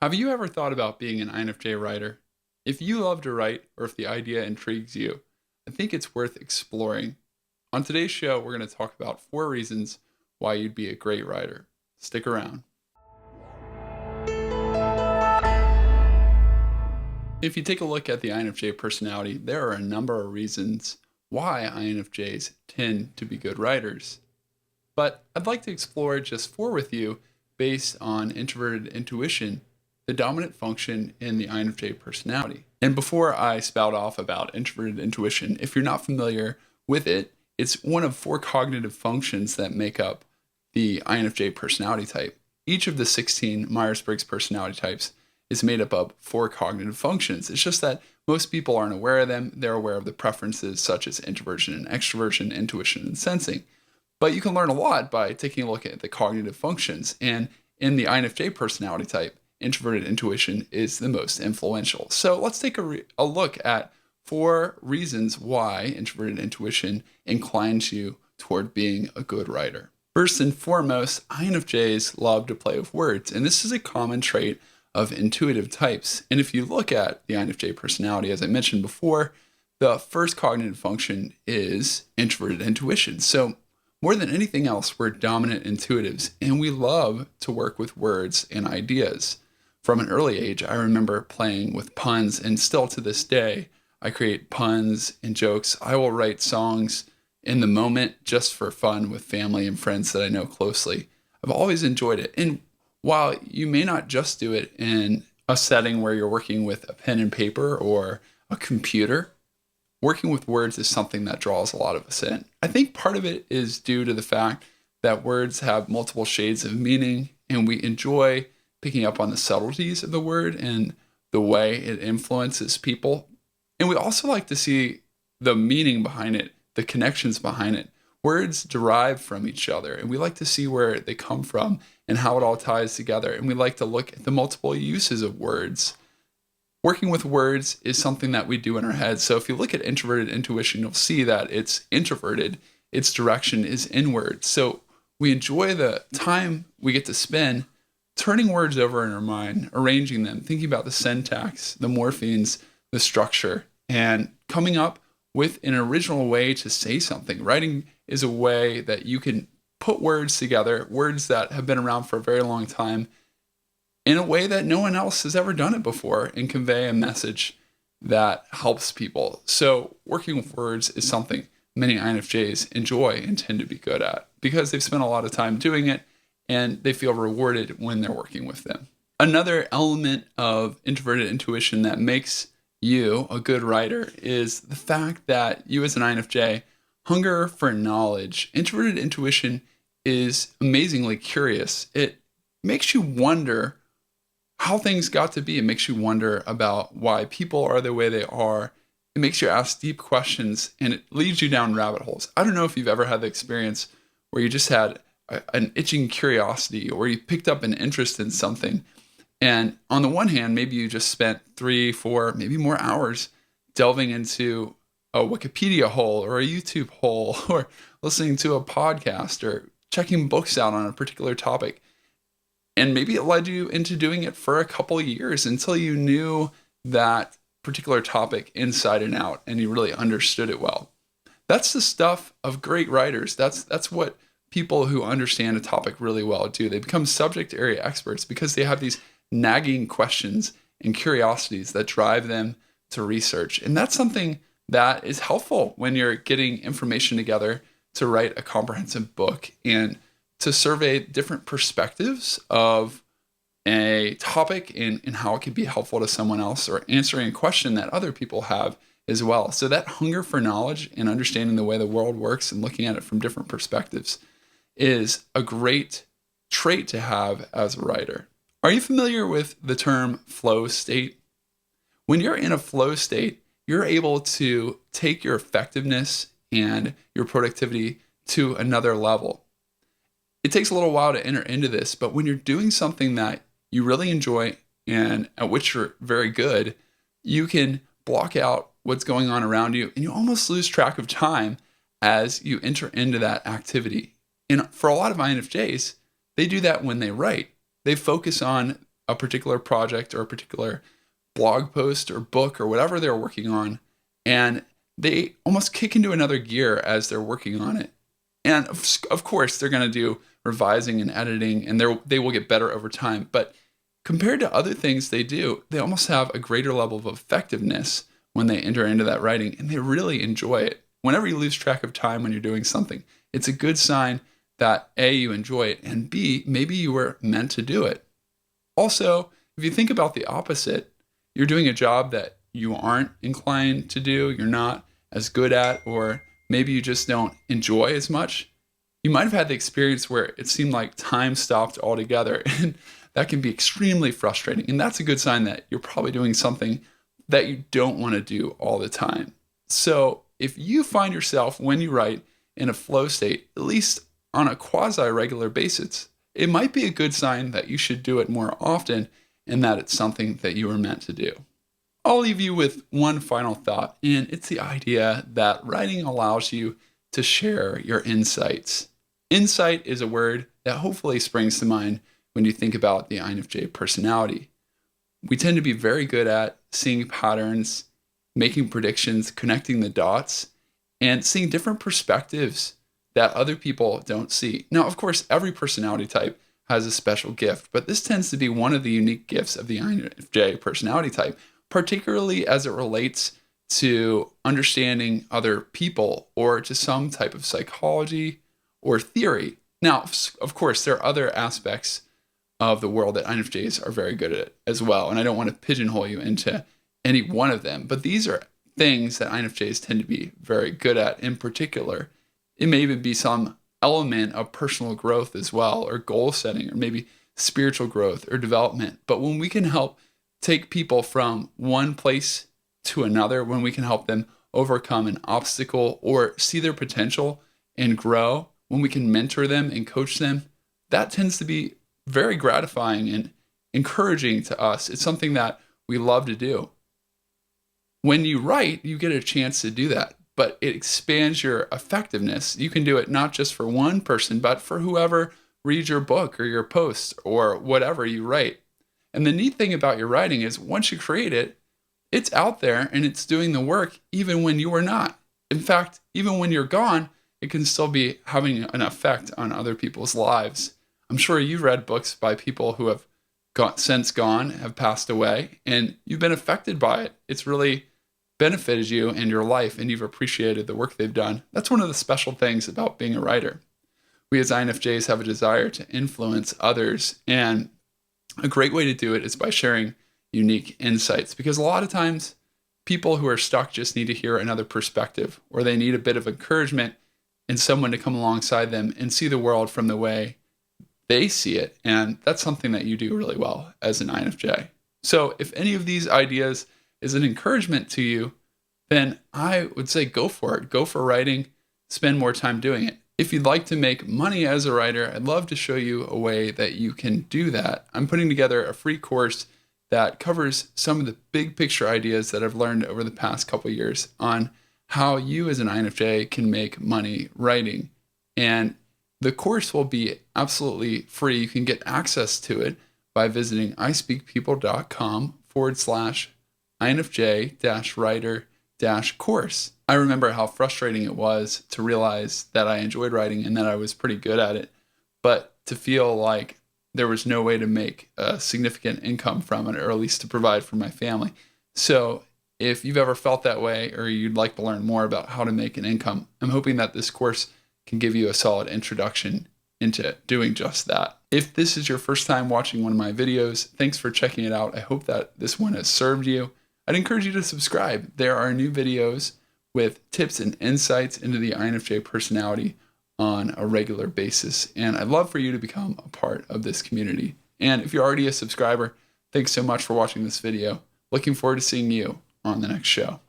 Have you ever thought about being an INFJ writer? If you love to write or if the idea intrigues you, I think it's worth exploring. On today's show, we're going to talk about 4 reasons why you'd be a great writer. Stick around. If you take a look at the INFJ personality, there are a number of reasons why INFJs tend to be good writers. But I'd like to explore just 4 with you based on introverted intuition, the dominant function in the INFJ personality. And before I spout off about introverted intuition, if you're not familiar with it, it's one of 4 cognitive functions that make up the INFJ personality type. Each of the 16 Myers-Briggs personality types is made up of 4 cognitive functions. It's just that most people aren't aware of them. They're aware of the preferences such as introversion and extroversion, intuition and sensing. But you can learn a lot by taking a look at the cognitive functions. And in the INFJ personality type, introverted intuition is the most influential. So let's take a look at 4 reasons why introverted intuition inclines you toward being a good writer. First and foremost, INFJs love to play with words, and this is a common trait of intuitive types. And if you look at the INFJ personality, as I mentioned before, the first cognitive function is introverted intuition. So more than anything else, we're dominant intuitives, and we love to work with words and ideas. From an early age, I remember playing with puns, and still to this day, I create puns and jokes. I will write songs in the moment just for fun with family and friends that I know closely. I've always enjoyed it. And while you may not just do it in a setting where you're working with a pen and paper or a computer, working with words is something that draws a lot of us in. I think part of it is due to the fact that words have multiple shades of meaning, and we enjoy picking up on the subtleties of the word and the way it influences people. And we also like to see the meaning behind it, the connections behind it. Words derive from each other, and we like to see where they come from and how it all ties together. And we like to look at the multiple uses of words. Working with words is something that we do in our heads. So if you look at introverted intuition, you'll see that it's introverted. Its direction is inward. So we enjoy the time we get to spend turning words over in our mind, arranging them, thinking about the syntax, the morphemes, the structure, and coming up with an original way to say something. Writing is a way that you can put words together, words that have been around for a very long time, in a way that no one else has ever done it before, and convey a message that helps people. So working with words is something many INFJs enjoy and tend to be good at because they've spent a lot of time doing it and they feel rewarded when they're working with them. Another element of introverted intuition that makes you a good writer is the fact that you as an INFJ hunger for knowledge. Introverted intuition is amazingly curious. It makes you wonder how things got to be. It makes you wonder about why people are the way they are. It makes you ask deep questions and it leads you down rabbit holes. I don't know if you've ever had the experience where you just had an itching curiosity or you picked up an interest in something. And on the one hand, maybe you just spent 3, 4, maybe more hours delving into a Wikipedia hole or a YouTube hole or listening to a podcast or checking books out on a particular topic. And maybe it led you into doing it for a couple of years until you knew that particular topic inside and out and you really understood it well. That's the stuff of great writers. That's what people who understand a topic really well do. They become subject area experts because they have these nagging questions and curiosities that drive them to research. And that's something that is helpful when you're getting information together to write a comprehensive book and to survey different perspectives of a topic and how it could be helpful to someone else or answering a question that other people have as well. So that hunger for knowledge and understanding the way the world works and looking at it from different perspectives is a great trait to have as a writer. Are you familiar with the term flow state? When you're in a flow state, you're able to take your effectiveness and your productivity to another level. It takes a little while to enter into this, but when you're doing something that you really enjoy and at which you're very good, you can block out what's going on around you and you almost lose track of time as you enter into that activity. And for a lot of INFJs, they do that when they write. They focus on a particular project or a particular blog post or book or whatever they're working on, and they almost kick into another gear as they're working on it. And of course, they're going to do revising and editing, and they will get better over time. But compared to other things they do, they almost have a greater level of effectiveness when they enter into that writing, and they really enjoy it. Whenever you lose track of time when you're doing something, it's a good sign that A, you enjoy it, and B, maybe you were meant to do it. Also, if you think about the opposite, you're doing a job that you aren't inclined to do, you're not as good at, or maybe you just don't enjoy as much. You might have had the experience where it seemed like time stopped altogether, and that can be extremely frustrating. And that's a good sign that you're probably doing something that you don't want to do all the time. So if you find yourself, when you write, in a flow state, at least on a quasi-regular basis, it might be a good sign that you should do it more often and that it's something that you were meant to do. I'll leave you with one final thought, and it's the idea that writing allows you to share your insights. Insight is a word that hopefully springs to mind when you think about the INFJ personality. We tend to be very good at seeing patterns, making predictions, connecting the dots, and seeing different perspectives that other people don't see. Now, of course, every personality type has a special gift, but this tends to be one of the unique gifts of the INFJ personality type, particularly as it relates to understanding other people or to some type of psychology or theory. Now, of course, there are other aspects of the world that INFJs are very good at as well, and I don't want to pigeonhole you into any one of them, but these are things that INFJs tend to be very good at in particular. It may even be some element of personal growth as well, or goal setting, or maybe spiritual growth or development. But when we can help take people from one place to another, when we can help them overcome an obstacle or see their potential and grow, when we can mentor them and coach them, that tends to be very gratifying and encouraging to us. It's something that we love to do. When you write, you get a chance to do that, but it expands your effectiveness. You can do it not just for one person, but for whoever reads your book or your post or whatever you write. And the neat thing about your writing is once you create it, it's out there and it's doing the work even when you are not. In fact, even when you're gone, it can still be having an effect on other people's lives. I'm sure you've read books by people who have since gone, have passed away, and you've been affected by it. It's really benefited you and your life, and you've appreciated the work they've done. That's one of the special things about being a writer. We as INFJs have a desire to influence others, and a great way to do it is by sharing unique insights, because a lot of times people who are stuck just need to hear another perspective, or they need a bit of encouragement and someone to come alongside them and see the world from the way they see it. And that's something that you do really well as an INFJ. So if any of these ideas is an encouragement to you, then I would say go for it. Go for writing, spend more time doing it. If you'd like to make money as a writer, I'd love to show you a way that you can do that. I'm putting together a free course that covers some of the big picture ideas that I've learned over the past couple of years on how you as an INFJ can make money writing. And the course will be absolutely free. You can get access to it by visiting ispeakpeople.com/INFJ-writer-course. I remember how frustrating it was to realize that I enjoyed writing and that I was pretty good at it, but to feel like there was no way to make a significant income from it, or at least to provide for my family. So if you've ever felt that way, or you'd like to learn more about how to make an income, I'm hoping that this course can give you a solid introduction into doing just that. If this is your first time watching one of my videos, thanks for checking it out. I hope that this one has served you. I'd encourage you to subscribe. There are new videos with tips and insights into the INFJ personality on a regular basis. And I'd love for you to become a part of this community. And if you're already a subscriber, thanks so much for watching this video. Looking forward to seeing you on the next show.